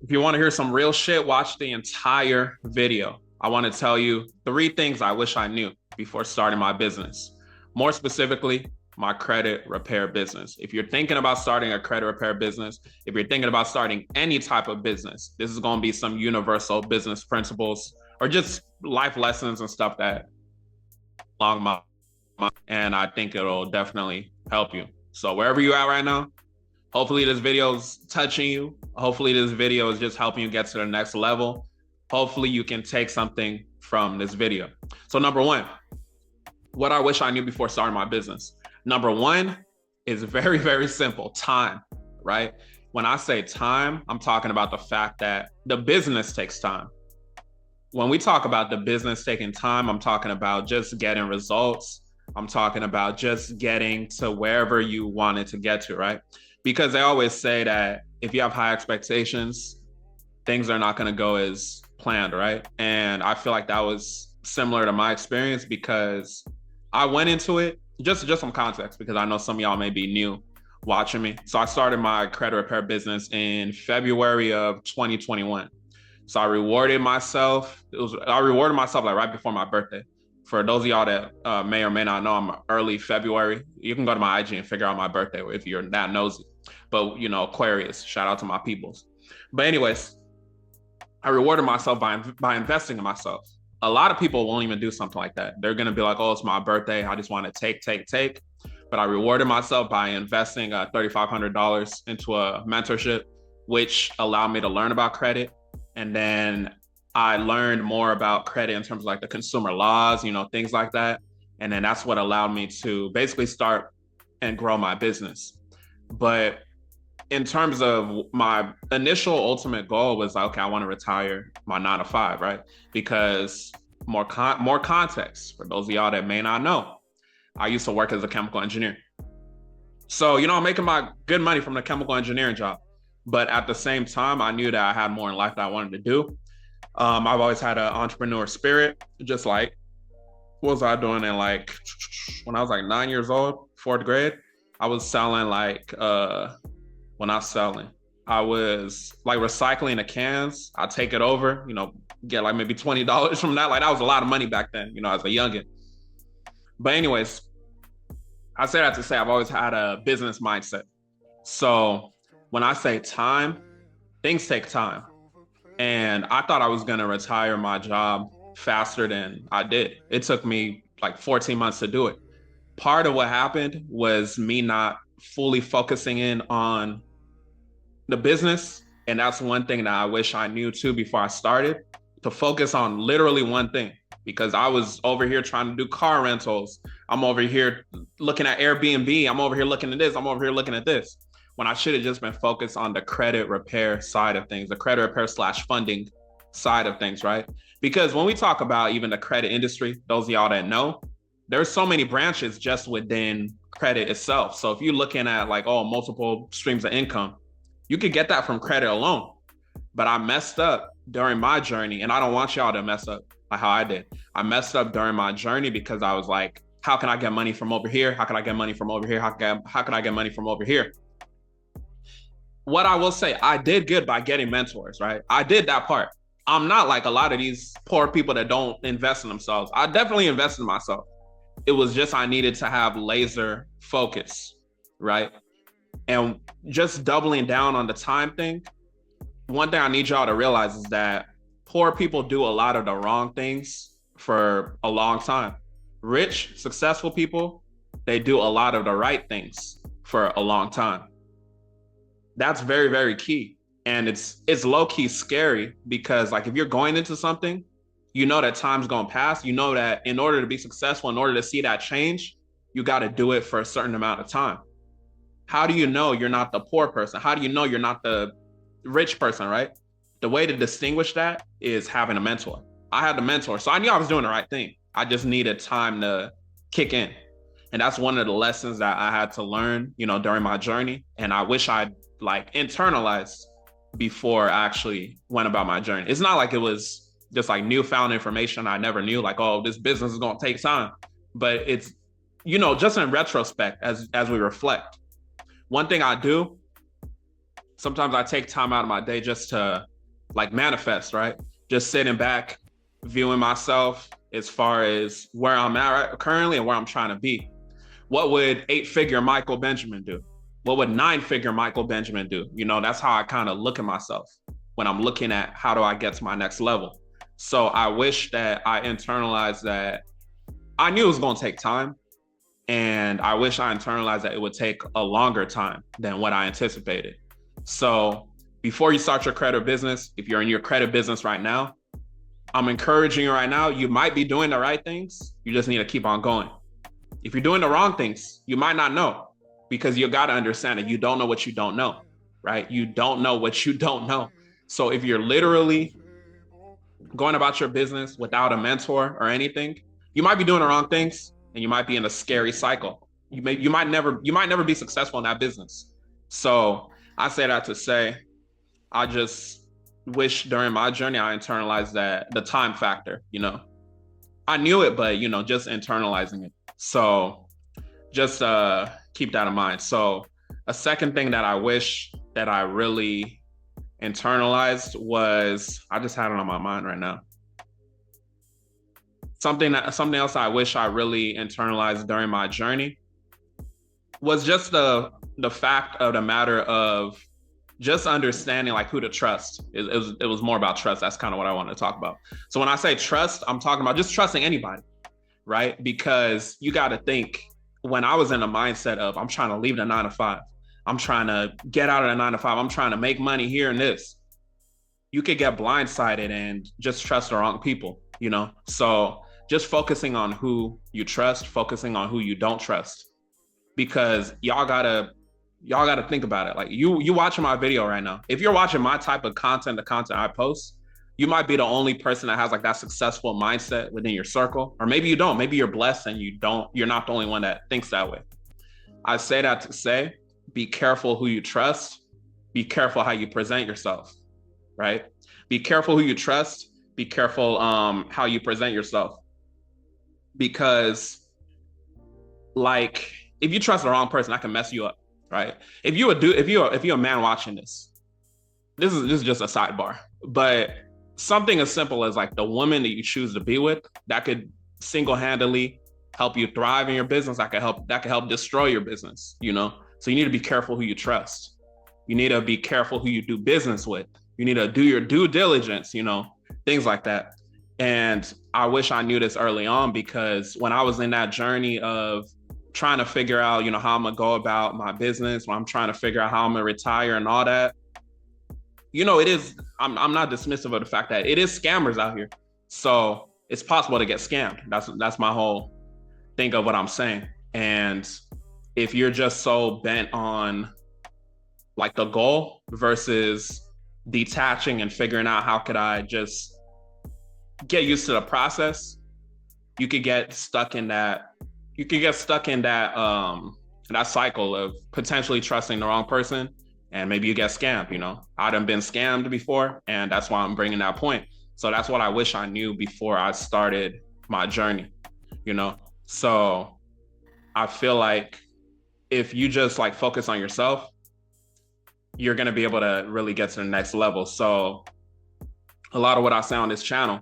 If you want to hear some real shit, watch the entire video. I want to tell you 3 things I wish I knew before starting my business. More specifically, my credit repair business. If you're thinking about starting a credit repair business, if you're thinking about starting any type of business, this is going to be some universal business principles or just life lessons and stuff that along my and I think it'll definitely help you. So wherever you're at right now, hopefully this video is touching you. Hopefully this video is just helping you get to the next level. Hopefully you can take something from this video. So number one, what I wish I knew before starting my business. Number one is very, very simple, time, right? When I say time, I'm talking about the fact that the business takes time. When we talk about the business taking time, I'm talking about just getting results. I'm talking about just getting to wherever you wanted to get to, right? Because they always say that if you have high expectations, things are not going to go as planned, right? And I feel like that was similar to my experience because I went into it just some context because I know some of y'all may be new watching me. So I started my credit repair business in February of 2021. So I rewarded myself. I rewarded myself like right before my birthday. For those of y'all that may or may not know, I'm early February. You can go to my IG and figure out my birthday if you're that nosy. But you know, Aquarius, shout out to my peoples. But anyways, I rewarded myself by investing in myself. A lot of people won't even do something like that. They're gonna be like, "Oh, it's my birthday. I just want to take." But I rewarded myself by investing $3,500 into a mentorship, which allowed me to learn about credit. And then I learned more about credit in terms of like the consumer laws, things like that. And then that's what allowed me to basically start and grow my business. But in terms of my initial ultimate goal was like, okay, I want to retire my 9 to 5, right? Because more context for those of y'all that may not know, I used to work as a chemical engineer. So, I'm making my good money from the chemical engineering job. But at the same time, I knew that I had more in life that I wanted to do. I've always had an entrepreneur spirit, just like, what was I doing in like, when I was like 9 years old, 4th grade, I was selling I was like recycling the cans. I take it over, get like maybe $20 from that. Like that was a lot of money back then, as a youngin'. But anyways, I say that to say I've always had a business mindset. So when I say time, things take time. And I thought I was going to retire my job faster than I did. It took me like 14 months to do it. Part of what happened was me not fully focusing in on the business. And that's one thing that I wish I knew too before I started, to focus on literally one thing, because I was over here trying to do car rentals. I'm over here looking at Airbnb. I'm over here looking at this. I'm over here looking at this. When I should have just been focused on the credit repair side of things, the credit repair / funding side of things, right? Because when we talk about even the credit industry, those of y'all that know, there's so many branches just within credit itself. So if you're looking at like, multiple streams of income, you could get that from credit alone. But I messed up during my journey, and I don't want y'all to mess up like how I did. I messed up during my journey because I was like, how can I get money from over here? How can I get money from over here? How can I get money from over here? What I will say, I did good by getting mentors, right? I did that part. I'm not like a lot of these poor people that don't invest in themselves. I definitely invested in myself. It was just I needed to have laser focus, right? And just doubling down on the time thing, one thing I need y'all to realize is that poor people do a lot of the wrong things for a long time. Rich, successful people, they do a lot of the right things for a long time. That's very, very key. And it's low-key scary because like if you're going into something, you know that time's gonna pass. You know that in order to be successful, in order to see that change, you got to do it for a certain amount of time. How do you know you're not the poor person? How do you know you're not the rich person, right? The way to distinguish that is having a mentor. I had a mentor, so I knew I was doing the right thing. I just needed time to kick in. And that's one of the lessons that I had to learn, during my journey. And I wish I'd like internalized before I actually went about my journey. It's not like it was just like newfound information I never knew, like, oh, this business is going to take time. But it's, just in retrospect, as we reflect, one thing I do, sometimes I take time out of my day just to like manifest, right? Just sitting back, viewing myself as far as where I'm at right, currently and where I'm trying to be. What would 8-figure Michael Benjamin do? What would 9-figure Michael Benjamin do? You know, that's how I kind of look at myself when I'm looking at how do I get to my next level. So I wish that I internalized that I knew it was going to take time. And I wish I internalized that it would take a longer time than what I anticipated. So before you start your credit business, if you're in your credit business right now, I'm encouraging you right now, you might be doing the right things. You just need to keep on going. If you're doing the wrong things, you might not know, because you got to understand that you don't know what you don't know, right? You don't know what you don't know. So if you're literally going about your business without a mentor or anything, you might be doing the wrong things and you might be in a scary cycle. You might never be successful in that business. So I say that to say, I just wish during my journey I internalized that the time factor, you know. I knew it, but you know, just internalizing it. So just keep that in mind. So a second thing that I wish that I really internalized was, I just had it on my mind right now. Something else I wish I really internalized during my journey was just the fact of the matter of just understanding like who to trust. It was more about trust. That's kind of what I want to talk about. So when I say trust, I'm talking about just trusting anybody, right? Because you got to think, when I was in a mindset of I'm trying to leave the 9 to 5, I'm trying to get out of the 9 to 5, I'm trying to make money here and this, you could get blindsided and just trust the wrong people, you know? So just focusing on who you trust, focusing on who you don't trust, because y'all gotta think about it. Like you watching my video right now, if you're watching my type of content, the content I post, you might be the only person that has like that successful mindset within your circle, or maybe you don't. Maybe you're blessed and you're not the only one that thinks that way. I say that to say, be careful who you trust, be careful how you present yourself, right? Be careful who you trust, be careful how you present yourself, because like if you trust the wrong person, that can mess you up, right? If you're a man watching this is just a sidebar, but something as simple as like the woman that you choose to be with, that could single-handedly help you thrive in your business. That could help destroy your business, you know? So you need to be careful who you trust. You need to be careful who you do business with. You need to do your due diligence, you know, things like that. And I wish I knew this early on, because when I was in that journey of trying to figure out, you know, how I'm gonna go about my business, when I'm trying to figure out how I'm gonna retire and all that, you know, I'm not dismissive of the fact that it is scammers out here. So it's possible to get scammed. That's my whole thing of what I'm saying. And if you're just so bent on like the goal versus detaching and figuring out how could I just get used to the process, you could get stuck in that that cycle of potentially trusting the wrong person, and maybe you get scammed. You know, I done been scammed before, and that's why I'm bringing that point. So that's what I wish I knew before I started my journey, you know? So I feel like if you just like focus on yourself, you're going to be able to really get to the next level. So a lot of what I say on this channel,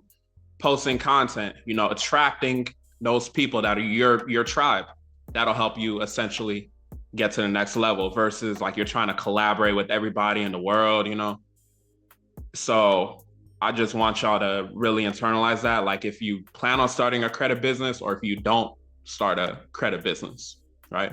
posting content, you know, attracting those people that are your tribe, that'll help you essentially get to the next level, versus like you're trying to collaborate with everybody in the world, you know? So I just want y'all to really internalize that. Like if you plan on starting a credit business, or if you don't start a credit business, right?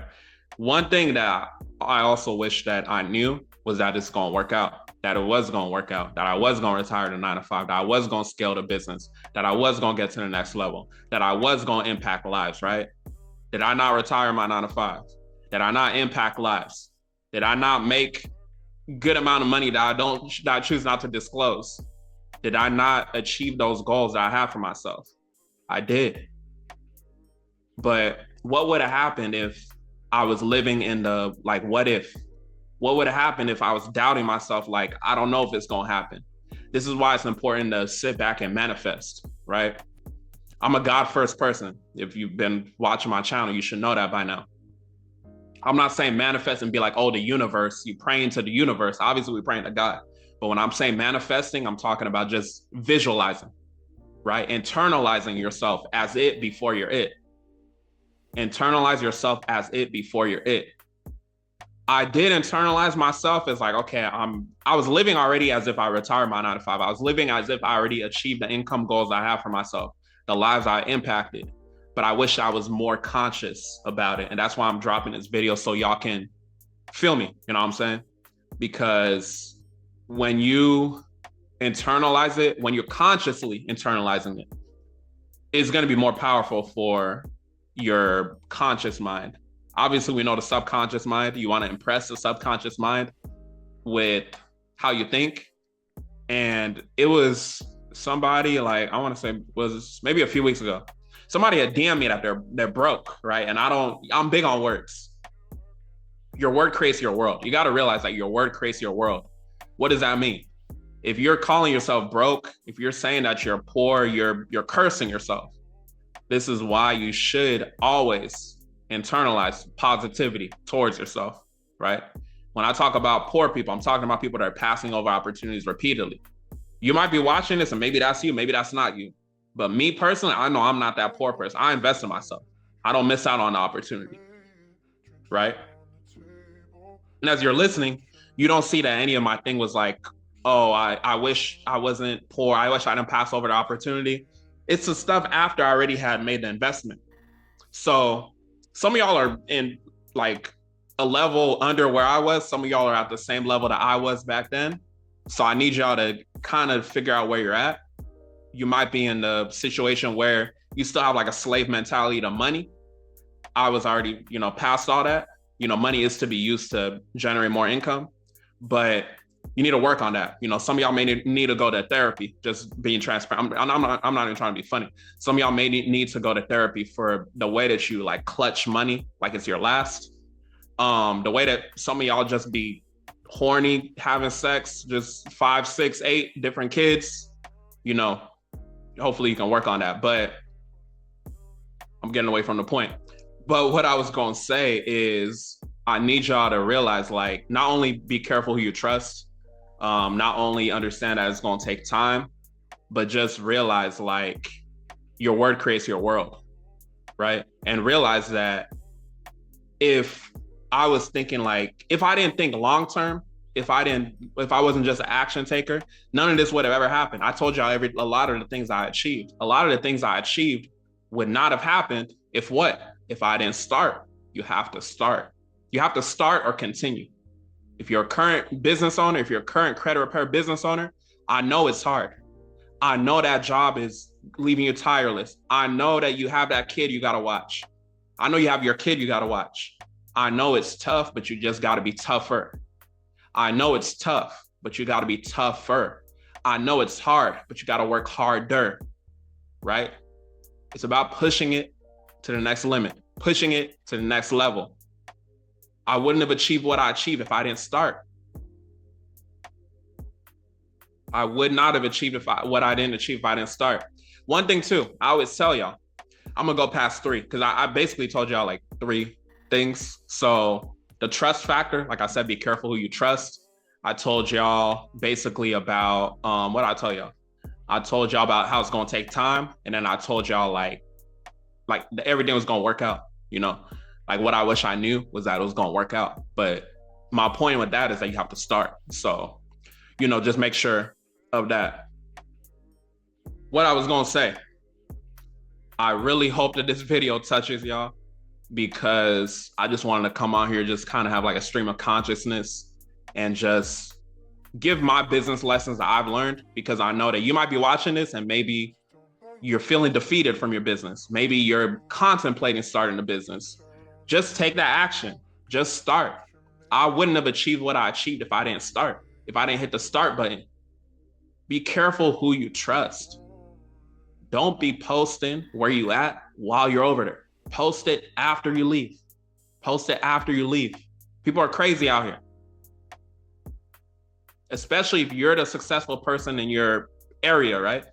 One thing that I also wish that I knew was that it's going to work out, that it was going to work out, that I was going to retire to 9 to 5, that I was going to scale the business, that I was going to get to the next level, that I was going to impact lives, right? Did I not retire my 9 to 5? Did I not impact lives? Did I not make good amount of money that I choose not to disclose? Did I not achieve those goals that I have for myself? I did. But what would have happened if I was living in the, like, what would have happened if I was doubting myself? Like, I don't know if it's going to happen. This is why it's important to sit back and manifest, right? I'm a God first person. If you've been watching my channel, you should know that by now. I'm not saying manifest and be like, oh, the universe, you praying to the universe. Obviously we're praying to God, But when I'm saying manifesting, I'm talking about just visualizing, right? Internalizing yourself as it before you're it. Internalize yourself as it before you're it. I did internalize myself as like, okay, I was living already as if I retired my 9 to 5. I was living as if I already achieved the income goals I have for myself, the lives I impacted. But I wish I was more conscious about it. And that's why I'm dropping this video so y'all can feel me. You know what I'm saying? Because when you internalize it, when you're consciously internalizing it, it's going to be more powerful for your conscious mind. Obviously, we know the subconscious mind. You want to impress the subconscious mind with how you think. And it was somebody, like, I want to say was maybe a few weeks ago. Somebody had DM'd me that they're broke, right? And I'm big on words. Your word creates your world. You got to realize that your word creates your world. What does that mean? If you're calling yourself broke, if you're saying that you're poor, you're cursing yourself. This is why you should always internalize positivity towards yourself, right? When I talk about poor people, I'm talking about people that are passing over opportunities repeatedly. You might be watching this and maybe that's you, maybe that's not you. But me personally, I know I'm not that poor person. I invest in myself. I don't miss out on the opportunity, right? And as you're listening, you don't see that any of my thing was like, oh, I wish I wasn't poor. I wish I didn't pass over the opportunity. It's the stuff after I already had made the investment. So some of y'all are in like a level under where I was. Some of y'all are at the same level that I was back then. So I need y'all to kind of figure out where you're at. You might be in the situation where you still have like a slave mentality to money. I was already, past all that. Money is to be used to generate more income, but you need to work on that. Some of y'all may need to go to therapy, just being transparent. I'm not even trying to be funny. Some of y'all may need to go to therapy for the way that you like clutch money, like it's your last. The way that some of y'all just be horny, having sex, just 5, 6, 8 different kids, hopefully you can work on that. But I'm getting away from the point. But what I was going to say is I need y'all to realize, like, not only be careful who you trust, not only understand that it's going to take time, but just realize, like, your word creates your world, right? And realize that if I was thinking, like, if I didn't think long-term, if I wasn't just an action taker, none of this would have ever happened. I told y'all a lot of the things I achieved. A lot of the things I achieved would not have happened if what? If I didn't start. You have to start. You have to start or continue. If you're a current business owner, if you're a current credit repair business owner, I know it's hard. I know that job is leaving you tireless. I know that you have that kid you got to watch. I know you have your kid you got to watch. I know it's tough, but you just got to be tougher. I know it's tough, but you got to be tougher. I know it's hard, but you got to work harder, right? It's about pushing it to the next limit, pushing it to the next level. I wouldn't have achieved what I achieved if I didn't start. I would not have achieved what I didn't achieve if I didn't start. One thing too, I always tell y'all, I'm gonna go past 3 because I basically told y'all like 3 things. So the trust factor, like I said, be careful who you trust. I told y'all basically about what I tell y'all. I told y'all about how it's gonna take time, and then I told y'all like everything was gonna work out. Like what I wish I knew was that it was gonna work out. But my point with that is that you have to start. So, just make sure of that. What I was gonna say, I really hope that this video touches y'all, because I just wanted to come on here, just kind of have like a stream of consciousness and just give my business lessons that I've learned, because I know that you might be watching this and maybe you're feeling defeated from your business. Maybe you're contemplating starting a business. Just take that action. Just start. I wouldn't have achieved what I achieved if I didn't start, if I didn't hit the start button. Be careful who you trust. Don't be posting where you at while you're over there. Post it after you leave. Post it after you leave. People are crazy out here. Especially if you're the successful person in your area, right?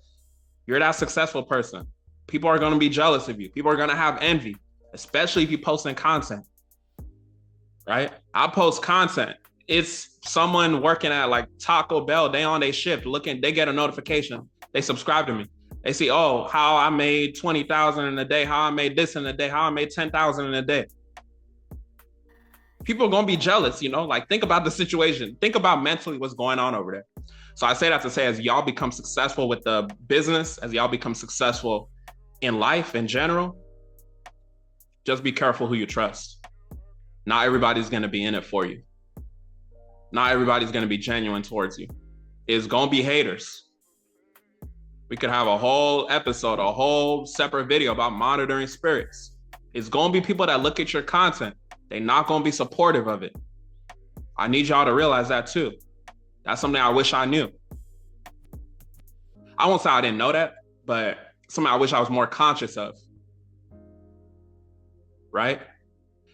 You're that successful person. People are going to be jealous of you. People are going to have envy, especially if you post in content, right? I post content. It's someone working at like Taco Bell, they on their shift looking, they get a notification, they subscribe to me. They see, oh, how I made 20,000 in a day, how I made this in a day, how I made 10,000 in a day. People are going to be jealous, like think about the situation. Think about mentally what's going on over there. So I say that to say, as y'all become successful with the business, as y'all become successful in life in general, just be careful who you trust. Not everybody's going to be in it for you. Not everybody's going to be genuine towards you. It's going to be haters. We could have a whole episode, a whole separate video about monitoring spirits. It's going to be people that look at your content. They're not going to be supportive of it. I need y'all to realize that too. That's something I wish I knew. I won't say I didn't know that, but something I wish I was more conscious of. Right?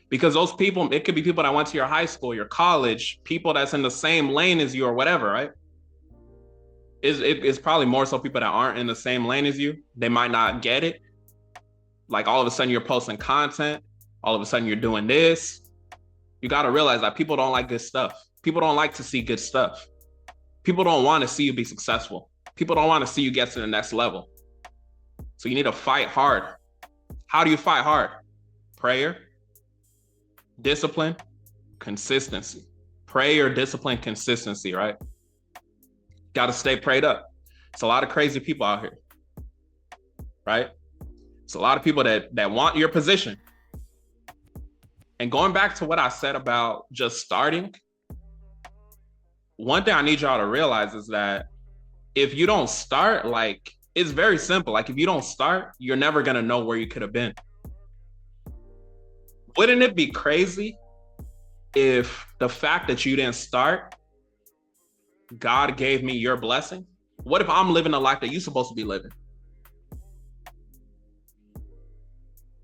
Because those people, it could be people that went to your high school, your college, people that's in the same lane as you or whatever, right? It's probably more so people that aren't in the same lane as you. They might not get it. Like all of a sudden you're posting content. All of a sudden you're doing this. You got to realize that people don't like good stuff. People don't like to see good stuff. People don't want to see you be successful. People don't want to see you get to the next level. So you need to fight hard. How do you fight hard? Prayer, discipline, consistency. Prayer, discipline, consistency, right? Got to stay prayed up. It's a lot of crazy people out here, right? It's a lot of people that want your position. And going back to what I said about just starting, one thing I need y'all to realize is that if you don't start, like, it's very simple. Like, if you don't start, you're never going to know where you could have been. Wouldn't it be crazy if the fact that you didn't start, God gave me your blessing? What if I'm living the life that you're supposed to be living?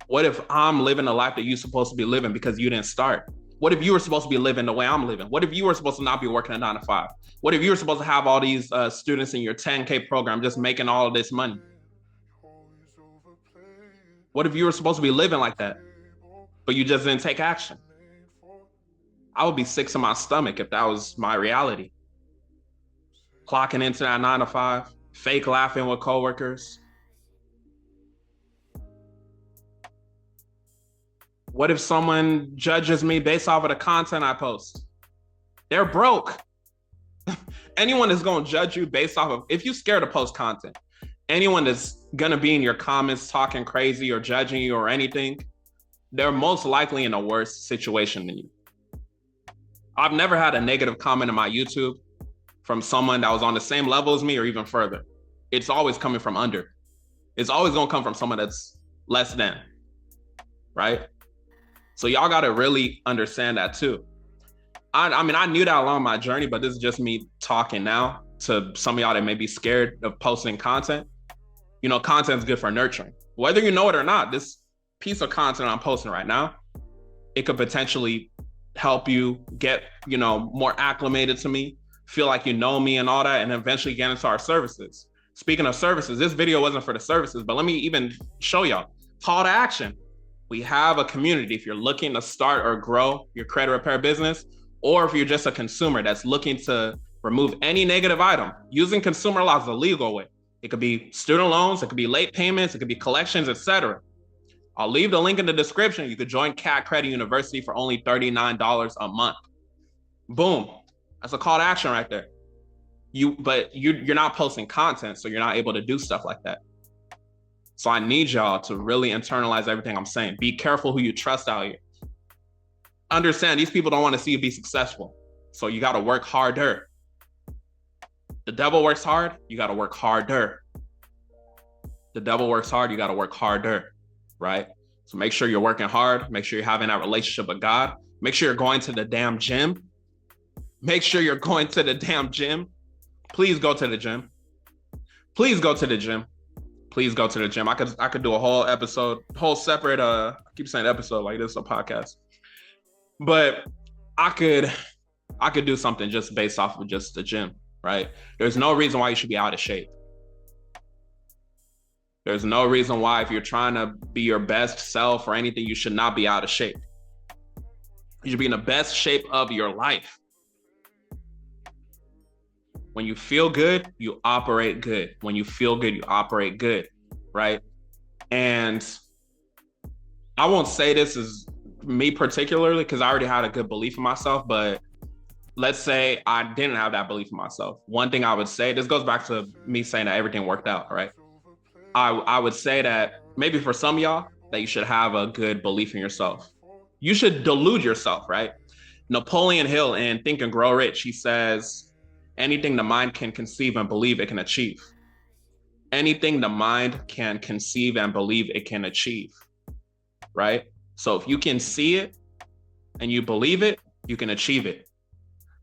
What if I'm living the life that you're supposed to be living because you didn't start? What if you were supposed to be living the way I'm living? What if you were supposed to not be working a 9 to 5? What if you were supposed to have all these students in your 10K program just making all of this money? What if you were supposed to be living like that, but you just didn't take action? I would be sick to my stomach if that was my reality. Clocking into that 9 to 5, fake laughing with coworkers. What if someone judges me based off of the content I post? They're broke. Anyone is going to judge you based off of, if you're scared to post content, anyone that's going to be in your comments talking crazy or judging you or anything, they're most likely in a worse situation than you. I've never had a negative comment in my YouTube from someone that was on the same level as me or even further. It's always coming from under. It's always going to come from someone that's less than, right? So y'all got to really understand that too. I mean, I knew that along my journey, but this is just me talking now to some of y'all that may be scared of posting content. Content is good for nurturing. Whether you know it or not, this piece of content I'm posting right now, it could potentially help you get, more acclimated to me, feel like you know me and all that, and eventually get into our services. Speaking of services, this video wasn't for the services, but let me even show y'all. Call to action. We have a community if you're looking to start or grow your credit repair business, or if you're just a consumer that's looking to remove any negative item. Using consumer law is a legal way. It could be student loans, it could be late payments, it could be collections, etc. I'll leave the link in the description. You could join CAT Credit University for only $39 a month. Boom. That's a call to action right there. But you're not posting content, so you're not able to do stuff like that. So I need y'all to really internalize everything I'm saying. Be careful who you trust out here. Understand, these people don't want to see you be successful. So you got to work harder. The devil works hard, you got to work harder. The devil works hard, you got to work harder, right? So make sure you're working hard. Make sure you're having that relationship with God. Make sure you're going to the damn gym. Make sure you're going to the damn gym. Please go to the gym. Please go to the gym. Please go to the gym. I could do a whole episode, whole separate, I keep saying episode like this is a podcast. But I could do something just based off of just the gym, right? There's no reason why you should be out of shape. There's no reason why, if you're trying to be your best self or anything, you should not be out of shape. You should be in the best shape of your life. When you feel good, you operate good. When you feel good, you operate good, right? And I won't say this is me particularly because I already had a good belief in myself, but let's say I didn't have that belief in myself. One thing I would say, this goes back to me saying that everything worked out, right? I would say that maybe for some of y'all, that you should have a good belief in yourself. You should delude yourself, right? Napoleon Hill in Think and Grow Rich, he says, anything the mind can conceive and believe it can achieve. Anything the mind can conceive and believe it can achieve, right? So if you can see it and you believe it, you can achieve it.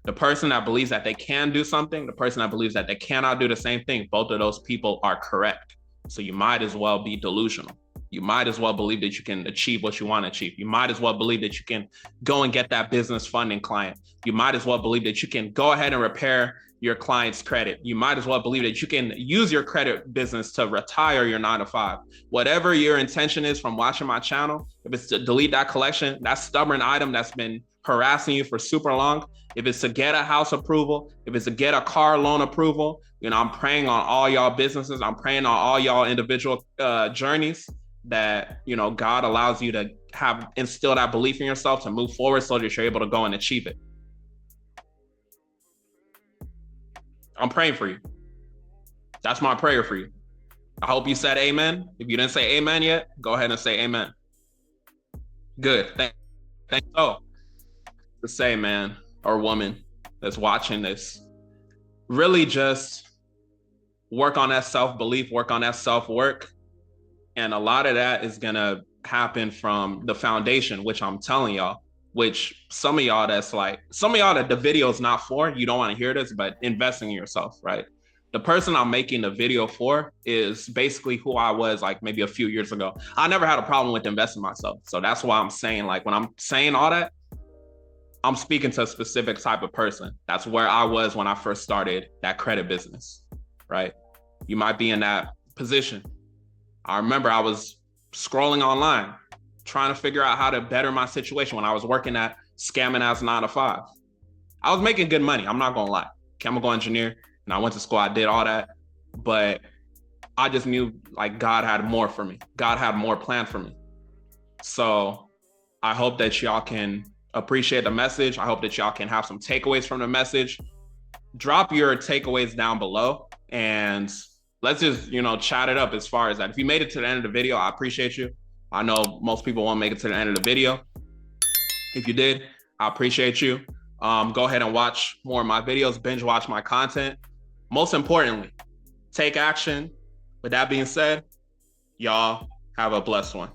The person that believes that they can do something, the person that believes that they cannot do the same thing, both of those people are correct. So you might as well be delusional. You might as well believe that you can achieve what you want to achieve. You might as well believe that you can go and get that business funding client. You might as well believe that you can go ahead and repair your client's credit. You might as well believe that you can use your credit business to retire your 9 to 5. Whatever your intention is from watching my channel, if it's to delete that collection, that stubborn item that's been harassing you for super long, if it's to get a house approval, if it's to get a car loan approval, I'm praying on all y'all businesses. I'm praying on all y'all individual journeys that, God allows you to have instill that belief in yourself to move forward so that you're able to go and achieve it. I'm praying for you. That's my prayer for you. I hope you said amen. If you didn't say amen yet, go ahead and say amen. Good. Thank you. So, to say, man or woman that's watching this, really just work on that self-belief, work on that self-work. And a lot of that is going to happen from the foundation, which I'm telling y'all, which some of y'all that the video is not for, you don't want to hear this, but investing in yourself, right? The person I'm making the video for is basically who I was like maybe a few years ago. I never had a problem with investing in myself. So that's why I'm saying, like, when I'm saying all that, I'm speaking to a specific type of person. That's where I was when I first started that credit business, right? You might be in that position. I remember I was scrolling online, trying to figure out how to better my situation when I was working at scamming ass 9 to 5. I was making good money. I'm not going to lie. Chemical engineer, and I went to school. I did all that, but I just knew like God had more for me. God had more planned for me. So I hope that y'all can appreciate the message. I hope that y'all can have some takeaways from the message. Drop your takeaways down below and let's just, chat it up as far as that. If you made it to the end of the video, I appreciate you. I know most people won't make it to the end of the video. If you did, I appreciate you. Go ahead and watch more of my videos, binge watch my content. Most importantly, take action. With that being said, y'all have a blessed one.